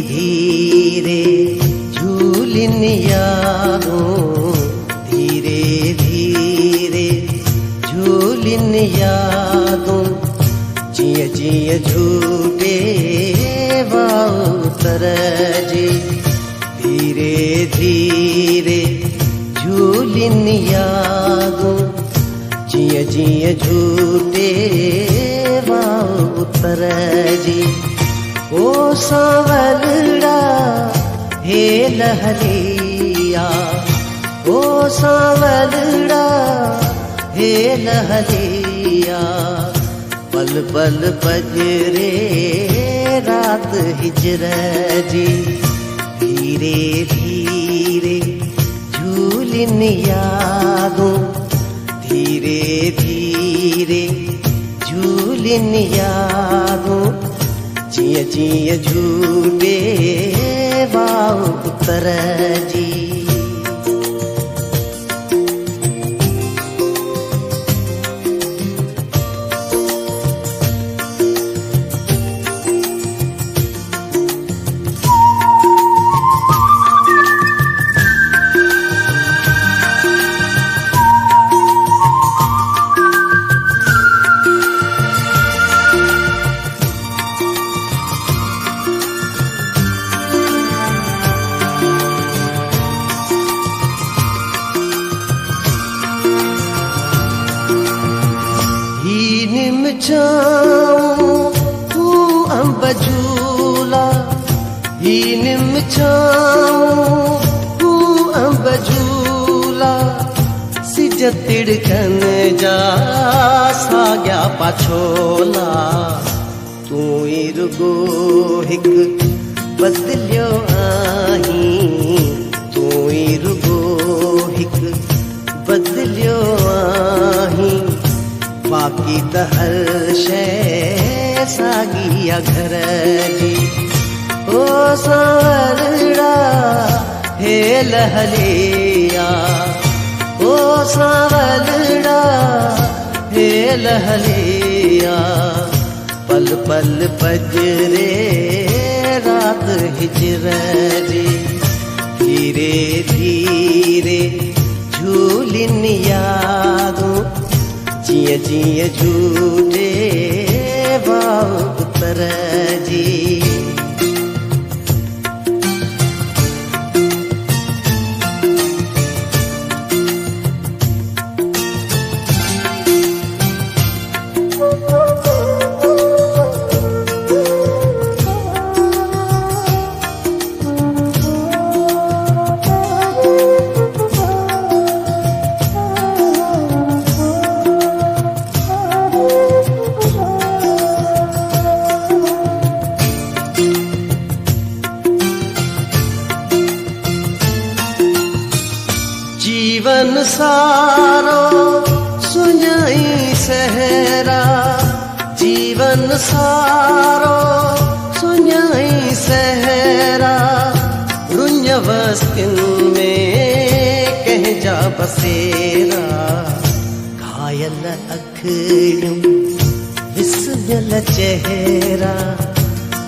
धीरे झूलिन यादों, धीरे धीरे झूलिन यादों, जिय जिय झूटे वाउतर जी। धीरे धीरे झूलिन यादों, जिय जिय झूटे वाउतर जी। ओ सांवलड़ा हे लहरिया, ओ सांवलड़ा हे लहरिया, पल पल पजरे रात हिजर जी। धीरे धीरे झूलिन यादों, धीरे धीरे झूलिन यादों, जिय जिय झूटे वाउतर जी। छाऊं तू अम्ब झूला, ही निम छाऊं तू अम्ब झूला, सिज तिड़कन जा साग्या पाछोला। तू ई रुगो हिक बदलियो आहीं, तू ई रुगो हिक बदलियो आहीं, बाकी त हर शइ साॻी घर जी। ओ सांवलड़ा हे लहरिया, ओ सांवलड़ा हे लहरिया, पल पल पजरे रात हिजर जी। धीरे धीरे झूलिन यादों, जिय जिय झूटे वाउतर जी। जीवन सारो सुञाई सहरा, जीवन सारो सुञाई सहरा, रुञ वस्तिन में कह जा बसेरा। घायल अखियूं विसजल चेहरा,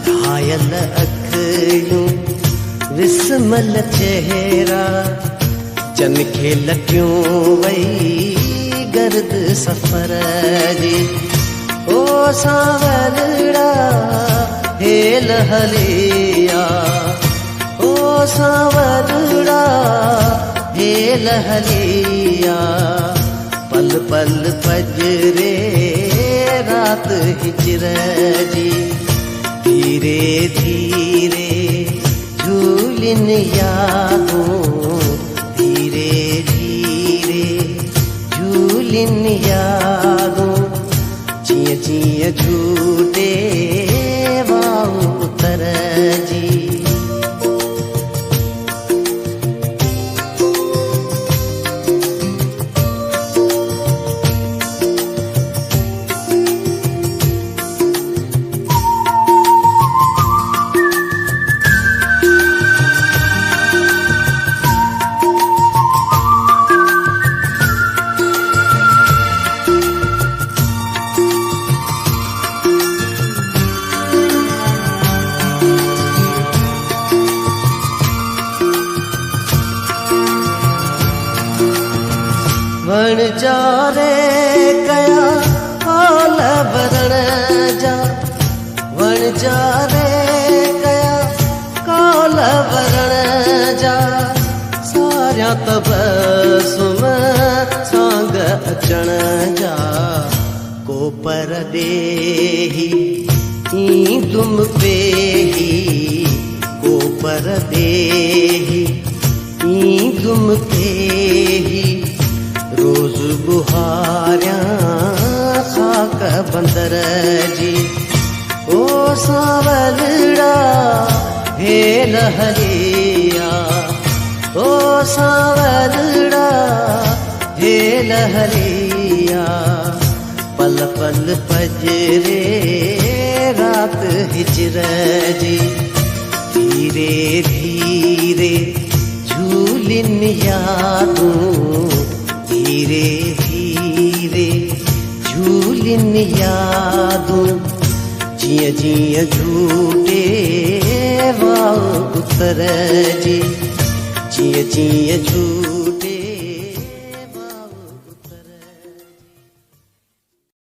घायल अखियूं विस्मल चेहरा, चन खे लटियूं वई गर्द सफ़र जी। ओ सांवलड़ा हे लहरिया, ओ सांवलड़ा हे लहरिया, पल पल पजरे रात हिजर जी। धीरे धीरे झूलिन यादों, धीरे धीरे झूलिन यादों, वण जा रे कया काल वरण जा, वण जा रे कया काल वरण जा, सारिया तबसुम सांग अचण जा, को परदेही ई दुम पेही, को परदेही ई दुम पेही, रोज बुहारिया खाक बंदर जी, ओ सावलड़ा हे लहरिया, ओ सावलड़ा हे लहरिया, पल पल पजरे रात हिजर जी, धीरे धीरे झूलिन यादूं, धीरे धीरे झूलिन यादूं, जिया जिया झूटे वाव उतर जी, जिया जिया झूटे